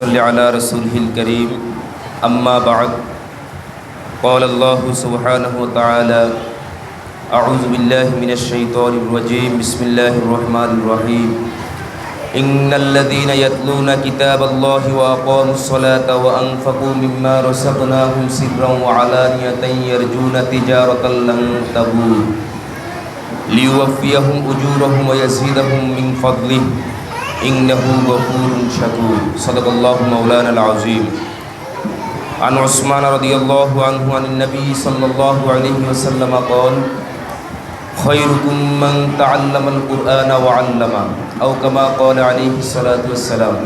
صل على رسوله الكريم أما بعد قال الله سبحانه وتعالى أعوذ بالله من الشيطان الرجيم بسم الله الرحمن الرحيم إن الذين يتلون كتاب الله وأقاموا الصلاة وأنفقوا مما رزقناهم سرا وعلانية يرجون تجارة لن تبور ليوفيهم أجورهم ويزيدهم من فضله إنه غفور شكور صدق الله مولانا العظيم عن عثمان رضي الله عنه عن النبي صلى الله عليه وسلم قال خيركم من تعلم القرآن وعلمه أو كما قال عليه الصلاة والسلام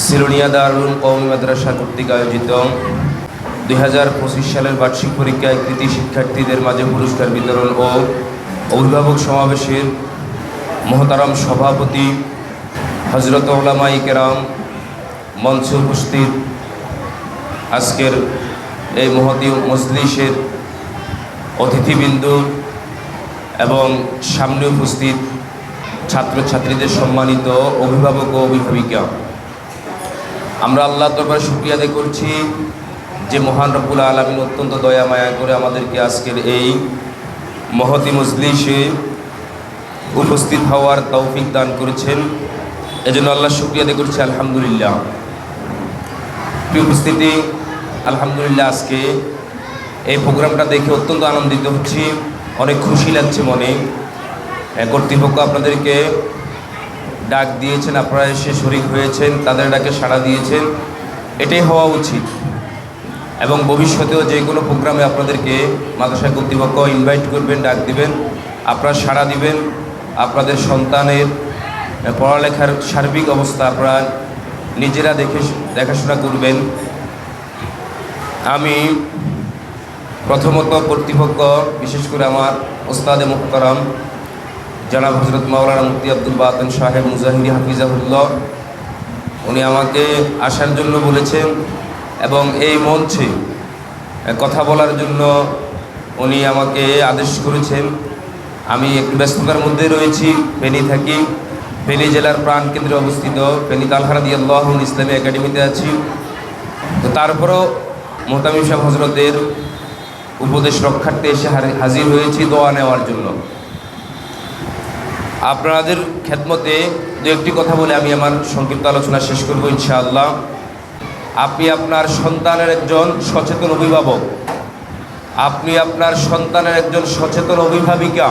সিলোনিয়া দারুল কওমি মাদ্রাসা কর্তৃক আয়োজিত 2025 সালের বার্ষিক পরীক্ষায় কৃতি শিক্ষার্থীদের মাঝে পুরস্কার বিতরণ ও অভিভাবক সমাবেশের মহতারাম সভাপতি হযরত উলামায়ে কেরাম মঞ্চে উপস্থিত আজকের এই মহতী মজলিসের অতিথিবৃন্দ এবং সামনে উপস্থিত ছাত্রছাত্রীদের সম্মানিত অভিভাবক ও অভিভাবিকা, আমরা আল্লাহর দরবারে শুকরিয়া আদায় করছি যে মহান রব্বুল আলামিন অত্যন্ত দয়া মায়া করে আমাদেরকে আজকের এই মহতী মজলিসে উপস্থিত হওয়ার তৌফিক দান করেছেন। এজন্য আল্লাহ শুকরিয়া আদায় করছি আলহামদুলিল্লাহ। প্রিয় উপস্থিতি, আলহামদুলিল্লাহ আজকে এই প্রোগ্রামটা দেখে অত্যন্ত আনন্দিত হচ্ছি, অনেক খুশি লাগছে মনে। কর্তৃপক্ষ আপনাদেরকে ডাক দিয়েছেন, আপনারা এসে শরীক হয়েছেন, তাদের ডাকে সাড়া দিয়েছেন, এটাই হওয়া উচিত। এবং ভবিষ্যতেও যে কোনো প্রোগ্রামে আপনাদেরকে মাদ্রাসা কর্তৃপক্ষ ইনভাইট করবেন, ডাক দিবেন, আপনারা সাড়া দিবেন। আপনাদের সন্তানের পড়ালেখার সার্বিক অবস্থা আপনারা নিজেরা দেখাশোনা করবেন। আমি প্রথমত কর্তৃপক্ষ, বিশেষ করে আমার ওস্তাদে মুহতারাম জনাব হযরত মাওলানা মুফতি আব্দুল বাতেন সাহেব মুজাহিরি হাফিজাহুল্লাহ, উনি আমাকে আসার জন্য বলেছেন এবং এই মঞ্চে কথা বলার জন্য উনি আমাকে আদেশ করেছেন। আমি একটু ব্যস্ততার মধ্যে রয়েছি, ফেনী থাকি, ফেনী জেলার প্রাণকেন্দ্রে অবস্থিত ফেনী তালহা রাদিয়াল্লাহু আনহু ইসলামী একাডেমিতে আছি। তো তারপরও মুহতামিম সাহেব হযরতের উপদেশ রক্ষার্থে এসে হাজির হয়েছি দোয়া নেওয়ার জন্য। আপনাদের খেদমতে দু একটি কথা বলে আমি আমার সংক্ষিপ্ত আলোচনা শেষ করব ইনশাআল্লাহ। আপনি আপনার সন্তানের একজন সচেতন অভিভাবক, আপনি আপনার সন্তানের একজন সচেতন অভিভাবিকা,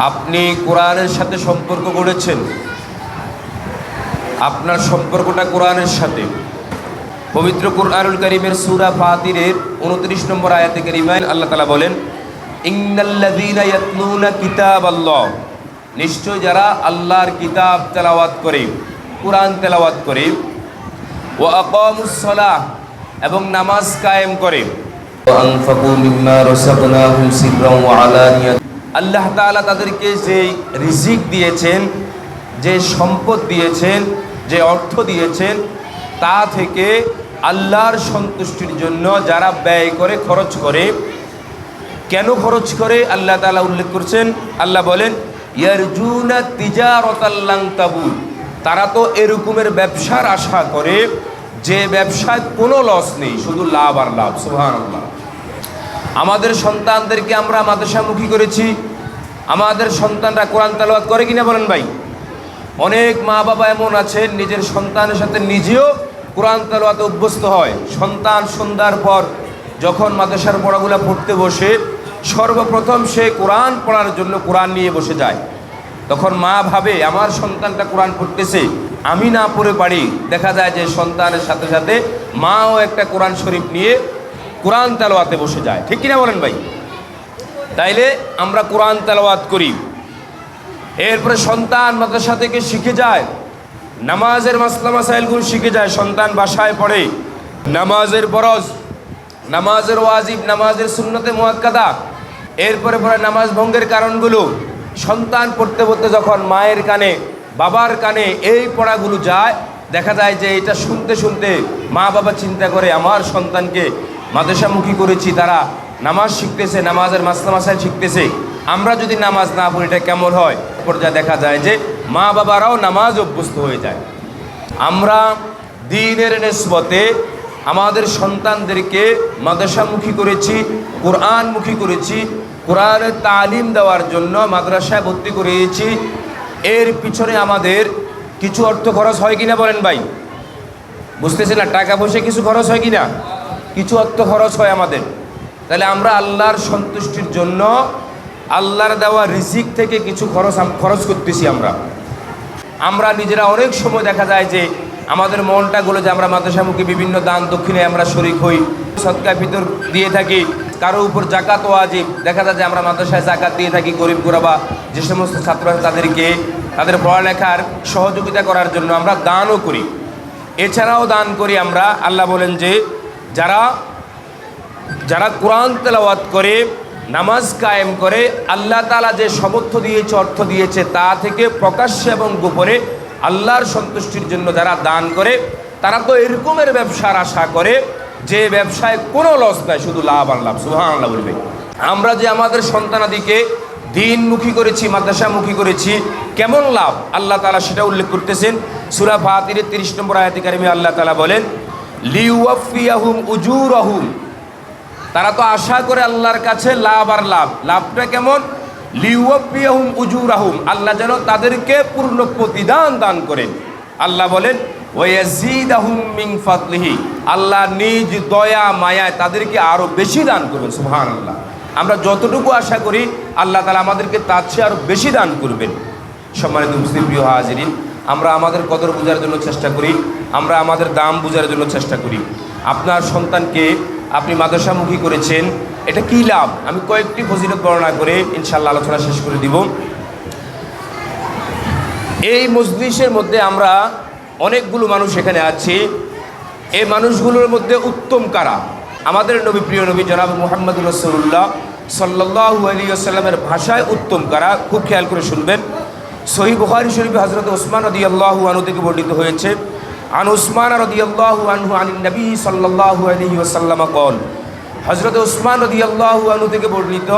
আপনি কোরআনের সাথে সম্পর্ক গড়েছেন, আপনার সম্পর্কটা কোরআনের সাথে। পবিত্র কুরআনুল কারীমের সূরা ফাতিরের 29 নম্বর আয়াতে কারিমায় আল্লাহ তাআলা বলেন, ইন্নাল্লাযীনা ইয়াতলুনা কিতাবাল্লাহ, নিশ্চয় যারা আল্লাহর কিতাব তেলাওয়াত করে, কোরআন তেলাওয়াত করে, ওয়া আকামুস সালাহ, এবং নামাজ কায়েম করে, ওয়া আনফাকু মিম্মা রাযাকনাহুম সিররান ওয়া আলানিয়া, আল্লাহ তাআলা তাদেরকে যে রিজিক দিয়েছেন, যে সম্পদ দিয়েছেন, যে অর্থ দিয়েছেন, তা থেকে আল্লাহর সন্তুষ্টির জন্য যারা ব্যয় করে, খরচ করে। কেন খরচ করে আল্লাহ তাআলা উল্লেখ করছেন। আল্লাহ বলেন, ইয়ারজুনা তিজারাতাল লান তাবুর, তারা তো এরকমের ব্যবসার আশা করে যে ব্যবসায় কোনো লস নেই, শুধু লাভ আর লাভ। সুবহানাল্লাহ। আমাদের সন্তানদেরকে আমরা মাদ্রাসামুখী করেছি, আমাদের সন্তানরা কোরআন তেলাওয়াত করে কিনা বলেন ভাই? অনেক মা বাবা এমন আছেন নিজের সন্তানের সাথে নিজেও কোরআন তেলাওয়াতে অভ্যস্ত হয়। সন্তান সন্ধ্যার পর যখন মাদ্রাসার পড়াগুলো পড়তে বসে, সর্বপ্রথম সে কোরআন পড়ার জন্য কোরআন নিয়ে বসে যায়। তখন মা ভাবে আমার সন্তানটা কোরআন পড়তেছে, আমি না পড়ে পারি। দেখা যায় যে সন্তানের সাথে সাথে মাও একটা কোরআন শরীফ নিয়ে কোরআন তেলাওয়াতে বসে যায়। ঠিক কিনা বলেন ভাই? তাইলে আমরা কোরআন তেলাওয়াত করি, এরপরে সন্তান মাদ্রাসা থেকে শিখে যায়, নামাজের মাসলা মাসাইলগুলো শিখে যায়, সন্তান বাসায় পড়ে, নামাজের ফরজ, নামাজের ওয়াজিব, নামাজের সুন্নতে মুআক্কাদা, এরপরে পরে নামাজ ভঙ্গের কারণগুলো। সন্তান পড়তে পড়তে যখন মায়ের কানে, বাবার কানে এই পড়াগুলো যায়, দেখা যায় যে এটা শুনতে শুনতে মা বাবা চিন্তা করে আমার সন্তানকে মাদ্রাসামুখী করেছি, তারা নামাজ শিখতেছে, নামাজের মাসলা মাসাইল শিখতেছে, আমরা যদি নামাজ না পড়ি এটা কেমন হয়? পর্যায়ে দেখা যায় যে মা বাবারাও নামাজ অভ্যস্ত হয়ে যায়। আমরা দ্বীনের নিসবতে আমাদের সন্তানদেরকে মাদ্রাসামুখী করেছি, কোরআনমুখী করেছি, কোরআনের তালিম দেওয়ার জন্য মাদ্রাসায় ভর্তি করিয়েছি। এর পিছনে আমাদের কিছু অর্থ খরচ হয় কিনা বলেন ভাই? বুঝতেছি না, টাকা পয়সা কিছু খরচ হয় কিনা? কিছু অর্থ খরচ হয় আমাদের। তাহলে আমরা আল্লাহর সন্তুষ্টির জন্য আল্লাহর দেওয়া রিজিক থেকে কিছু খরচ করতেছি। আমরা নিজেরা অনেক সময় দেখা যায় যে আমাদের মনটা গলে যে আমরা মাদ্রাসামুখী বিভিন্ন দান দক্ষিণে আমরা শরিক হই, সদকা ফিতর দিয়ে থাকি, কারো উপর জাকাত ওয়াজিব, দেখা যায় যে আমরা মাদ্রাসায় জাকাত দিয়ে থাকি গরিব গোরাবা যে সমস্ত ছাত্র আছে তাদেরকে তাদের পড়ালেখার সহযোগিতা করার জন্য আমরা দানও করি। এছাড়াও দান করি আমরা। আল্লাহ বলেন যে যারা কোরআন তেলাওয়াত করে, নামাজ কায়েম করে, আল্লাহ তাআলা যে সমর্থ দিয়েছে, অর্থ দিয়েছে, তা থেকে প্রকাশ্যে এবং গোপনে আল্লাহর সন্তুষ্টির জন্য যারা দান করে, তারা তো এরকমের ব্যবসার আশা করে যে ব্যবসায় কোনো লস নাই, শুধু লাভ আর লাভ। সুবহানাল্লাহ বলবে। আমরা যে আমাদের সন্তানাদিকে দ্বীনমুখী করেছি, মাদ্রাসামুখী করেছি, কেমন লাভ আল্লাহ তাআলা সেটা উল্লেখ করতেছেন। সূরা ফাতিরের 30 নম্বর আয়াতে কারিমে আল্লাহ তাআলা বলেন, লিউওয়াফিয়াহুম উজুরাহুম। তারা তো আশা করে আল্লাহর কাছে লাভ আর লাভ। লাভটা কেমন? লিউওয়াফিয়াহুম উজুরাহুম, আল্লাহ যেন তাদেরকে পূর্ণ প্রতিদান দান করেন। আল্লাহ বলেন, ওয়ায়াজিদাহুম মিন ফাদলিহি, আল্লাহ নিজ দয়া মায়ায় তাদেরকে আরো বেশি দান করবেন। সুবহানাল্লাহ। আমরা যতটুকু আশা করি আল্লাহ তাআলা আমাদেরকে তার চেয়ে আরো বেশি দান করবেন। সম্মানিত মুসলিম প্রিয় হাজিরিন, আমরা আমাদের কদর বোঝার জন্য চেষ্টা করি, আমরা আমাদের দাম বোঝার জন্য চেষ্টা করি। আপনার সন্তানকে আপনি মাদ্রাসামুখী করেছেন, এটা কি লাভ? আমি কয়েকটি ফজিলত বর্ণনা করে ইনশাআল্লাহ আলোচনা শেষ করে দিব। এই মজলিসের মধ্যে আমরা অনেকগুলো মানুষ এখানে আছি। এই মানুষগুলোর মধ্যে উত্তম কারা? আমাদের নবী, প্রিয় নবী জনাব মুহাম্মদুর রাসূলুল্লাহ সাল্লাল্লাহু আলাইহি ওয়াসাল্লামের ভাষায় উত্তম কারা? খুব খেয়াল করে শুনবেন। সহিহ বুখারী শরীফে হযরত ওসমান রাদিয়াল্লাহু আনহু থেকে বর্ণিত হয়েছে, আন উসমান রাদিয়াল্লাহু আনহু আনিন নবী সাল্লাল্লাহু আলাইহি ওয়াসাল্লাম قال, হযরত উসমান রাদিয়াল্লাহু আনহু থেকে বর্ণিত,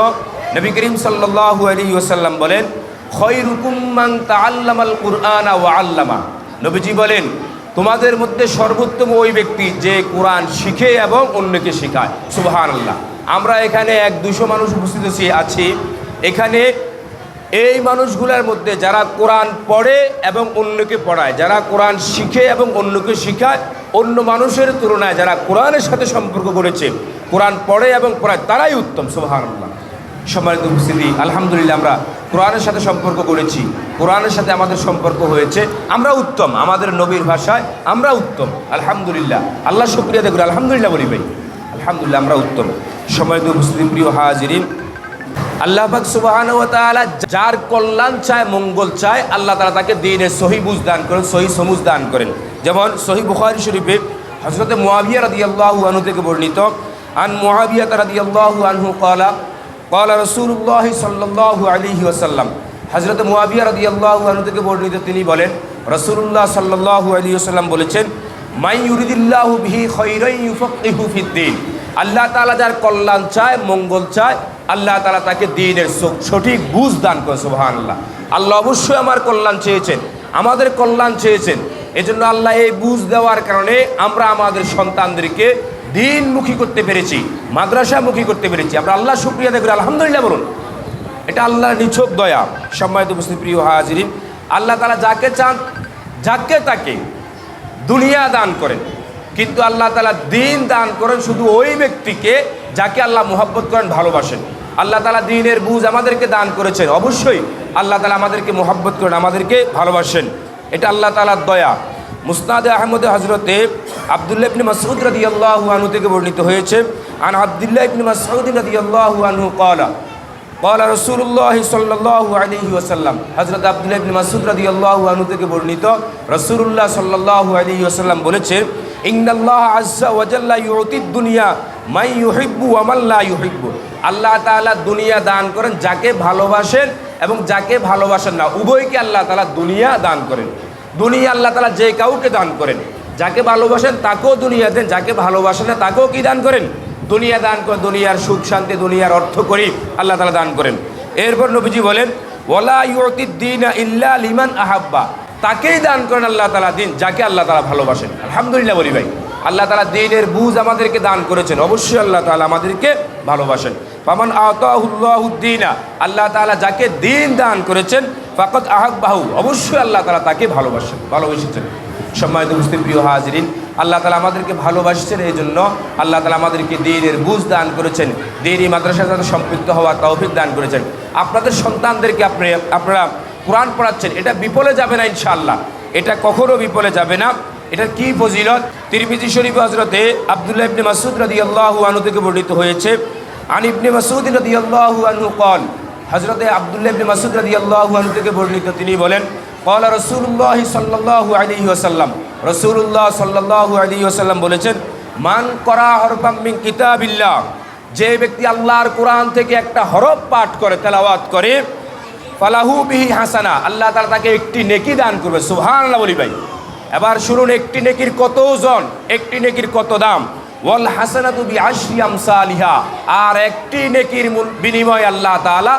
নবী করিম সাল্লাল্লাহু আলাইহি ওয়াসাল্লাম বলেন, খায়রুকুম মান তাআল্লামাল কুরআনা ওয়া আল্লামা। নবীজি বলেন, তোমাদের মধ্যে সর্বোত্তম ওই ব্যক্তি যে কোরআন শিখে এবং অন্যকে শেখায়। সুবহানাল্লাহ। আমরা এখানে 100-200 মানুষ উপস্থিত আছি। এখানে এই মানুষগুলোর মধ্যে যারা কোরআন পড়ে এবং অন্যকে পড়ায়, যারা কোরআন শিখে এবং অন্যকে শেখায়, অন্য মানুষের তুলনায় যারা কোরআনের সাথে সম্পর্ক করেছে, কোরআন পড়ে এবং পড়ায়, তারাই উত্তম। সুবহানাল্লাহ। সম্মানিত উপস্থিতি, আলহামদুলিল্লাহ আমরা কোরআনের সাথে সম্পর্ক করেছি, কোরআনের সাথে আমাদের সম্পর্ক হয়েছে, আমরা উত্তম। আমাদের নবীর ভাষায় আমরা উত্তম। আলহামদুলিল্লাহ, আল্লাহ শুকরিয়া দেখুন, আলহামদুলিল্লাহ বলি ভাই, আলহামদুলিল্লাহ আমরা উত্তম। সম্মানিত উপস্থিতি, প্রিয় হাজিরিন, আল্লাহ পাক সুবহানাহু ওয়া তাআলা যার কল্যাণ চায়, মঙ্গল চায়, আল্লাহ তাআলা তাকে দ্বীনের সহিহ বুঝ দান করেন, সহিহ সমুজ দান করেন। যেমন সহিহ বুখারী শরীফে হযরত মুআবিয়া রাদিয়াল্লাহু আনহু থেকে বর্ণিত, আন মুআবিয়া রাদিয়াল্লাহু আনহু ক্বালা ক্বালা রাসূলুল্লাহ সাল্লাল্লাহু আলাইহি ওয়াসাল্লাম। হযরত মুআবিয়া রাদিয়াল্লাহু আনহু থেকে বর্ণিত, তিনি বলেন, রাসূলুল্লাহ সাল্লাল্লাহু আলাইহি ওয়াসাল্লাম বলেছেন, মান ইউরিদিল্লাহু বিহি খায়রান ইউফাক্কিহু ফিদ্দীন। আল্লাহ তাআলা যার কল্যাণ চায়, মঙ্গল চায়, আল্লাহ তাআলা তাকে দ্বীনের সঠিক বুঝ দান করেন। সুবহানাল্লাহ। আল্লাহ অবশ্যই আমার কল্যাণ চেয়েছেন, আমাদের কল্যাণ চেয়েছেন। এজন্য আল্লাহ এই বুঝ দেওয়ার কারণে আমরা আমাদের সন্তানদেরকে দ্বীনমুখী করতে পেরেছি, মাদ্রাসামুখী করতে পেরেছি। আমরা আল্লাহ শুকরিয়া আদায় করি, আলহামদুলিল্লাহ বলুন। এটা আল্লাহর নিছক দয়া। সম্মানিত উপস্থিতি, প্রিয় হাজিরিন, আল্লাহ তাআলা যাকে চান, যাকে তাকে দুনিয়া দান করেন, কিন্তু আল্লাহ তাআলা দ্বীন দান করেন শুধু ওই ব্যক্তিকে যাকে আল্লাহ মুহাব্বত করেন, ভালোবাসেন। আল্লাহ তাআলা দ্বীনের বুঝ আমাদেরকে দান করেছেন, অবশ্যই আল্লাহ তাআলা আমাদেরকে মুহাব্বত করেন, আমাদেরকে ভালোবাসেন। এটা আল্লাহ তাআলার দয়া। মুসনাদে আহমদে হযরতে আব্দুল্লাহ ইবনে মাসউদ রাদিয়াল্লাহু আনহু থেকে বর্ণিত হয়েছে, আন আব্দুল্লাহ ইবনে মাসউদ রাদিয়াল্লাহু আনহু ক্বালা ক্বালা রাসূলুল্লাহ সাল্লাল্লাহু আলাইহি ওয়াসাল্লাম। হযরত আব্দুল্লাহ ইবনে মাসউদ রাদিয়াল্লাহু আনহু থেকে বর্ণিত, রাসূলুল্লাহ সাল্লাল্লাহু আলাইহি ওয়াসাল্লাম বলেছেন, ইন্নাল্লাহ আযজা ওয়া জাল্লা ইউতিদ দুনিয়া মান ইউহিব্বু ওয়া মান লা ইউহিব্বু। আল্লাহ তাআলা দুনিয়া দান করেন যাকে ভালোবাসেন এবং যাকে ভালোবাসেন না, উভয়কে আল্লাহ তাআলা দুনিয়া দান করেন। দুনিয়া আল্লাহ তাআলা যে কাউকে দান করেন, যাকে ভালোবাসেন তাকেও দুনিয়া দেন, যাকে ভালোবাসেন না তাকেও কি দান করেন? দুনিয়া দান করেন। দুনিয়ার সুখ শান্তি, দুনিয়ার অর্থ করি আল্লাহ তাআলা দান করেন। এরপর নবীজি বলেন, ওয়ালা ইউতিদ দীনা ইল্লা লিমান আহাব্বা। তাকেই দান করেন আল্লাহ তাআলা দিন, যাকে আল্লাহ তাআলা ভালোবাসেন। আলহামদুলিল্লাহ বলি ভাই, আল্লাহ তাআলা দিনের বুঝ আমাদেরকে দান করেছেন, অবশ্যই আল্লাহ তাআলা আমাদেরকে ভালোবাসেন। ফামান আতাহুল্লাহুদ্দিনা, আল্লাহ তাআলা যাকে দিন দান করেছেন, ফাকাদ আহাব্বাহু, অবশ্যই আল্লাহ তাআলা তাকে ভালোবেসেছেন। সম্মানিত উপস্থিত প্রিয় হাজিরিন, আল্লাহ তাআলা আমাদেরকে ভালোবাসছেন, এই জন্য আল্লাহ তাআলা আমাদেরকে দ্বীনের বুঝ দান করেছেন, দ্বীনি মাদ্রাসার সাথে সম্পৃক্ত হওয়ার তৌফিক দান করেছেন। আপনাদের সন্তানদেরকে আপনারা কোরআন পড়াচ্ছেন, এটা বিফলে যাবে না ইনশাআল্লাহ, এটা কখনো বিফলে যাবে না। এটার কি ফজিলত? তিরমিজি শরীফে হযরতে আব্দুল্লাহ ইবনে মাসউদ রাদিয়াল্লাহু আনহু থেকে বর্ণিত হয়েছে, আন ইবনে মাসউদ রাদিয়াল্লাহু আনহু قال, হযরতে আব্দুল্লাহ ইবনে মাসউদ রাদিয়াল্লাহু আনহু থেকে বর্ণিত, তিনি বলেন, قال রাসূলুল্লাহ সাল্লাল্লাহু আলাইহি ওয়াসাল্লাম, রাসূলুল্লাহ সাল্লাল্লাহু আলাইহি ওয়াসাল্লাম বলেছেন, মান করা হরফাম মিন কিতাবিল্লাহ, যে ব্যক্তি আল্লাহর কোরআন থেকে একটা হরফ পাঠ করে, তেলাওয়াত করে, ফালাহু বিহি হাসানা, আল্লাহ তাআলা তাকে একটি নেকি দান করবে। সুবহানাল্লাহ বলি ভাই। এবার শুনুন, একটি নেকির কত ওজন, একটি নেকির কত দাম। ওয়াল হাসানাতু বিআশরি আমসালিহা, আর একটি নেকির বিনিময়ে আল্লাহ তাআলা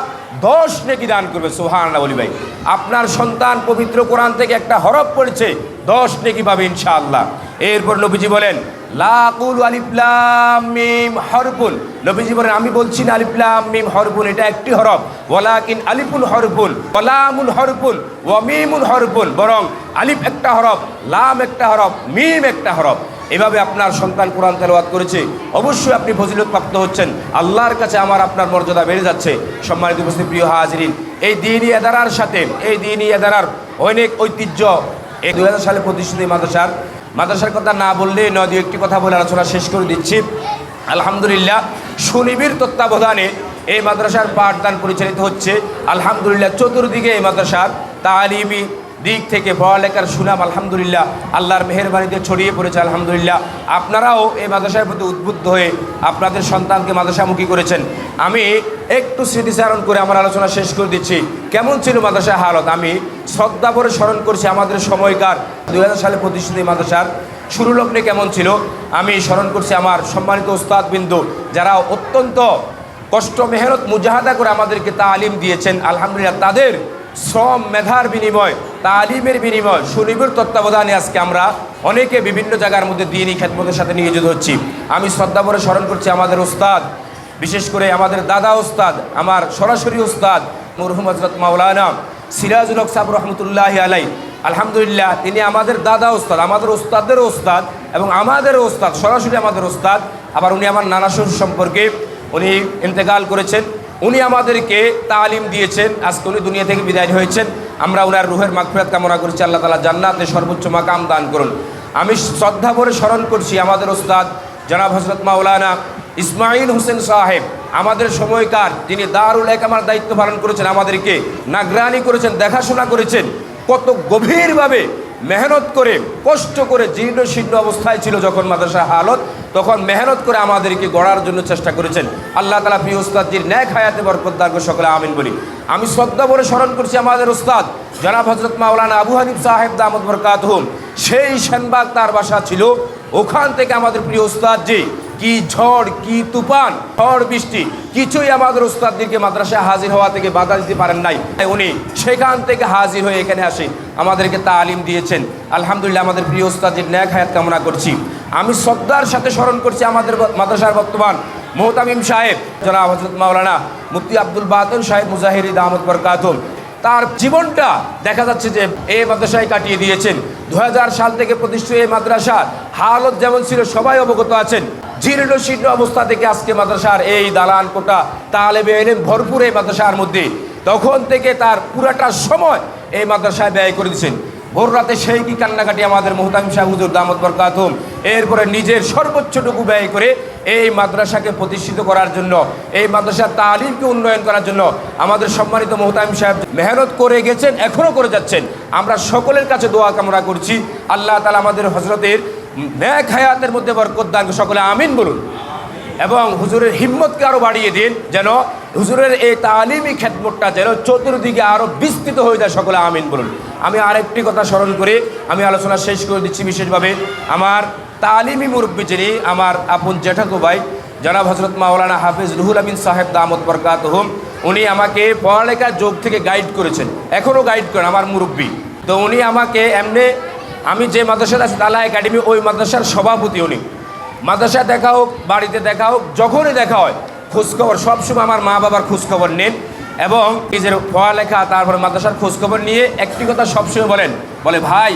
10 নেকি দান করবে। সুবহানাল্লাহ বলি ভাই। আপনার সন্তান পবিত্র কোরআন থেকে একটা হরফ পড়েছে, 10 নেকি পাবে ইনশাআল্লাহ। এরপর নবীজি বলেন, লা আকুলু আলিফ লাম মিম হরফুন, নবীজি বলেন, আমি বলছি না আলিফ লাম মিম হরফুন এটা একটি হরফ, ওয়ালাকিন আলিফুন হরফুন ওয়া লামুন হরফুন ওয়া মিমুন হরফুন, বরং আলিফ একটা হরফ, লাম একটা হরফ, মিম একটা হরফ। এভাবে আপনার সন্তান কোরআন তেলাওয়াত করেছে, অবশ্যই আপনি ফজিলত প্রাপ্ত হচ্ছেন, আল্লাহর কাছে আপনার মর্যাদা বেড়ে যাচ্ছে। সম্মানিত উপস্থিত প্রিয় হাজিরিন, এই দ্বীনি ইদারার সাথে, এই দ্বীনি ইদারার অনেক ঐতিহ্য। এই 2000 সালে প্রতিষ্ঠিত মাদ্রাসার কথা না বললে নয়, দু একটি কথা বলে আলোচনা শেষ করে দিচ্ছি। আলহামদুলিল্লাহ, সুনিবিড় তত্ত্বাবধানে এই মাদ্রাসার পাঠদান পরিচালিত হচ্ছে। আলহামদুলিল্লাহ, চতুর্দিকে এই মাদ্রাসার তালিমি দিক থেকে পড়ালেখার সুনাম আলহামদুলিল্লাহ আল্লাহর মেহেরবানিতে ছড়িয়ে পড়েছে। আলহামদুলিল্লাহ, আপনারাও এই মাদ্রাসার প্রতি উদ্বুদ্ধ হয়ে আপনাদের সন্তানকে মাদ্রাসামুখী করেছেন। আমি একটু স্মৃতিচারণ করে আমার আলোচনা শেষ করে দিচ্ছি। কেমন ছিল মাদ্রাসার হালত, আমি শ্রদ্ধা করে স্মরণ করছি আমাদের সময়কার 2000 সালে প্রতিষ্ঠিত এই মাদ্রাসার শুরু লগ্নে কেমন ছিল। আমি স্মরণ করছি আমার সম্মানিত উস্তাদবৃন্দ, যারা অত্যন্ত কষ্ট মেহনত মুজাহাদা করে আমাদেরকে তালিম দিয়েছেন। আলহামদুলিল্লাহ, তাদের শ্রম মেধার বিনিময়, তালিমের বিনিময়, সুনিবিড় তত্ত্বাবধানে আজকে আমরা অনেকে বিভিন্ন জায়গার মধ্যে দ্বীনি খেদমতের সাথে নিয়োজিত হচ্ছি। আমি শ্রদ্ধা করে স্মরণ করছি আমাদের উস্তাদ, বিশেষ করে আমাদের দাদা উস্তাদ, আমার সরাসরি উস্তাদ মরহুম হযরত মাওলানা সিরাজুল হক সাহেব রহমতুল্লাহি আলাইহি। আলহামদুলিল্লাহ, তিনি আমাদের দাদা উস্তাদ, আমাদের উস্তাদেরও উস্তাদ এবং আমাদেরও উস্তাদ, সরাসরি আমাদের উস্তাদ। আবার উনি আমার নানা শ্বশুর সম্পর্কে, উনি ইন্তেকাল করেছেন, উনি আমাদেরকে তালিম দিয়েছেন। আজকে উনি দুনিয়া থেকে বিদায় হয়েছেন। আমরা ওনার রুহের মাগফিরাত কামনা করছি, আল্লাহ তাআলা জান্নাতে সর্বোচ্চ মাকাম দান করুন। আমি শ্রদ্ধা ভরে স্মরণ করছি আমাদের উস্তাদ জনাব হযরত মাওলানা ইসমাইল হোসেন সাহেব, আমাদের সময়কার, তিনি দারুল ইকামার দায়িত্ব পালন করেছেন, আমাদেরকে নাগরানি করেছেন, দেখাশোনা করেছেন, কত গভীরভাবে মেহনত করে, কষ্ট করে, জীর্ণ শীর্ণ অবস্থায় ছিল যখন মাদ্রাসার হালত, তখন মেহনত করে আমাদেরকে গড়ার জন্য চেষ্টা করেছেন। আল্লাহ তাআলা প্রিয় উস্তাদজির ন্যাক হায়াতে বরকত দান করে, সকলে আমিন বলি। আমি শ্রদ্ধা ভরে স্মরণ করছি আমাদের উস্তাদ জনাব হযরত মাওলানা আবু হানিফ সাহেব দামত বরকাতুহুম। সেই সেনবাগ তার বাসা ছিল, ওখান থেকে আমাদের প্রিয় উস্তাদজি, কি ঝড়, কি তুফান, ঝড় বৃষ্টি, কিছুই আমাদের উস্তাদদেরকে মাদ্রাসায় হাজির হওয়া থেকে বাধা দিতে পারেন নাই। উনি সেখান থেকে হাজির হয়ে এখানে আসে আমাদেরকে তালিম দিয়েছেন। আলহামদুলিল্লাহ, আমাদের প্রিয় উস্তাদজির ন্যাক হায়াত কামনা করছি। আমি শ্রদ্ধার সাথে স্মরণ করছি আমাদের মাদ্রাসার বর্তমান মুহতামিম সাহেব জনাব হযরত মাওলানা মুফতি আব্দুল বাতেন সাহেব মুজাহিরি দামত বরকাতুহুম। তার জীবনটা দেখা যাচ্ছে যে এই মাদ্রাসায় কাটিয়ে দিয়েছেন। 2000 সাল থেকে প্রতিষ্ঠিত এই মাদ্রাসার হালত যেমন ছিল সবাই অবগত আছেন। জীর্ণ শীর্ণ অবস্থা থেকে আজকে মাদ্রাসার এই দালান কোটা, তালেবে ইলম ভরপুর এই মাদ্রাসার মধ্যে, তখন থেকে তার পুরাটা সময় এই মাদ্রাসায় ব্যয় করে দিয়েছেন। ভোর রাতে সেই কি কান্নাকাটি আমাদের মুহতামিম সাহেব হুজুর দামত বরকাতুহুম, এরপরে নিজের সর্বোচ্চটুকু ব্যয় করে এই মাদ্রাসাকে প্রতিষ্ঠিত করার জন্য, এই মাদ্রাসার তালিমকে উন্নয়ন করার জন্য আমাদের সম্মানিত মুহতামিম সাহেব মেহনত করে গেছেন, এখনও করে যাচ্ছেন। আমরা সকলের কাছে দোয়া কামনা করছি, আল্লাহ তাআলা আমাদের হযরতের নেক হায়াতের মধ্যে বরকত দান করুন, সকলে আমিন বলুন। এবং হুজুরের হিম্মতকে আরও বাড়িয়ে দিন, যেন হুজুরের এই তালিমি খেদমতটা যেন চতুর্দিকে আরও বিস্তৃত হয়ে যায়, সকলে আমিন বলুন। আমি আরেকটি কথা স্মরণ করে আমি আলোচনা শেষ করে দিচ্ছি। বিশেষভাবে আমার তালিমি মুরব্বী, যিনি আমার আপন জেঠাতো ভাই জনাব হযরত মাওলানা হাফেজ রুহুল আমিন সাহেব দামত বরকাতুহুম, উনি আমাকে পড়ালেখার যোগ থেকে গাইড করেছেন, এখনও গাইড করেন, আমার মুরব্বী। তো উনি আমাকে এমনি, আমি যে মাদ্রাসাতে আছি তালা একাডেমি, ওই মাদ্রাসার সভাপতি উনি। মাদ্রাসা দেখা হোক, বাড়িতে দেখা হোক, যখনই দেখা হয় খোঁজখবর, সবসময় আমার মা বাবার খোঁজখবর নেন এবং নিজের পড়ালেখা তারপরে মাদ্রাসার খোঁজখবর নিয়ে একটি কথা সবসময় বলে ভাই,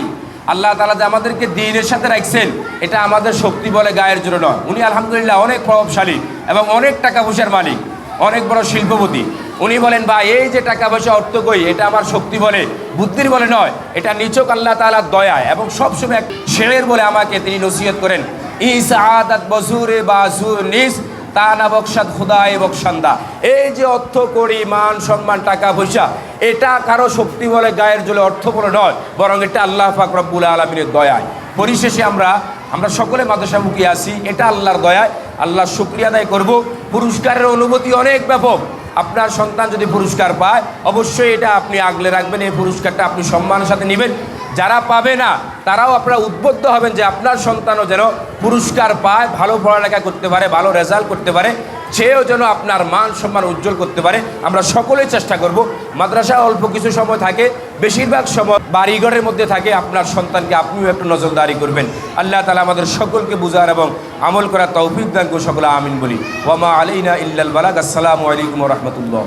আল্লাহ তাআলা যে আমাদেরকে দ্বীনের সাথে রাখছেন, এটা আমাদের শক্তি বলে গায়ের জোরে নয়। উনি আলহামদুলিল্লাহ অনেক প্রভাবশালী এবং অনেক টাকা পয়সার মালিক, অনেক বড় শিল্পপতি। উনি বলেন ভাই, এই যে টাকা পয়সা অর্থ কই, এটা আমার শক্তি বলে বুদ্ধির বলে নয়, এটা নিছক আল্লাহ তাআলার দয়ায়। এবং সবসময় এক শেরের বলে আমাকে তিনি নসিহত করেন, ইসআদাত বজুরে বাজুর নিস তানা বকশাদ খুদায়ে বকশান্দা। এই যে অর্থ করি, মান সম্মান, টাকা পয়সা, এটা কারো শক্তি বলে গায়ের জোরে অর্থ বলে নয়, বরং এটা আল্লাহ পাক রব্বুল আলামিনের দয়ায়। পরিশেষে আমরা সকলে মাদ্রাসামুখী আছি, এটা আল্লাহর দয়ায়। আল্লাহর শুকরিয়া আদায় করব। পুরস্কারের অনুভূতি অনেক ব্যাপক। আপনার সন্তান যদি পুরস্কার পায়, অবশ্যই এটা আপনি আগলে রাখবেন, এই পুরস্কারটা আপনি সম্মানের সাথে নেবেন। যারা পাবে না তারাও আপনারা উদ্বুদ্ধ হবেন যে আপনার সন্তানও যেন পুরস্কার পায়, ভালো পড়ালেখা করতে পারে, ভালো রেজাল্ট করতে পারে, সেও যেন আপনার মান সম্মান উজ্জ্বল করতে পারে। আমরা সকলেই চেষ্টা করব। মাদ্রাসা অল্প কিছু সময় থাকে, বেশিরভাগ সময় বাড়িঘরের মধ্যে থাকে। আপনার সন্তানকে আপনিও একটু নজরদারি করবেন। আল্লাহ তাআলা আমাদের সকলকে বুঝার এবং আমল করার তৌফিক দান করুন। সকলে আমিন বলি। ওয়া মা আলাইনা ইল্লাল বালাগ। আসসালামু আলাইকুম ওয়া রাহমাতুল্লাহ।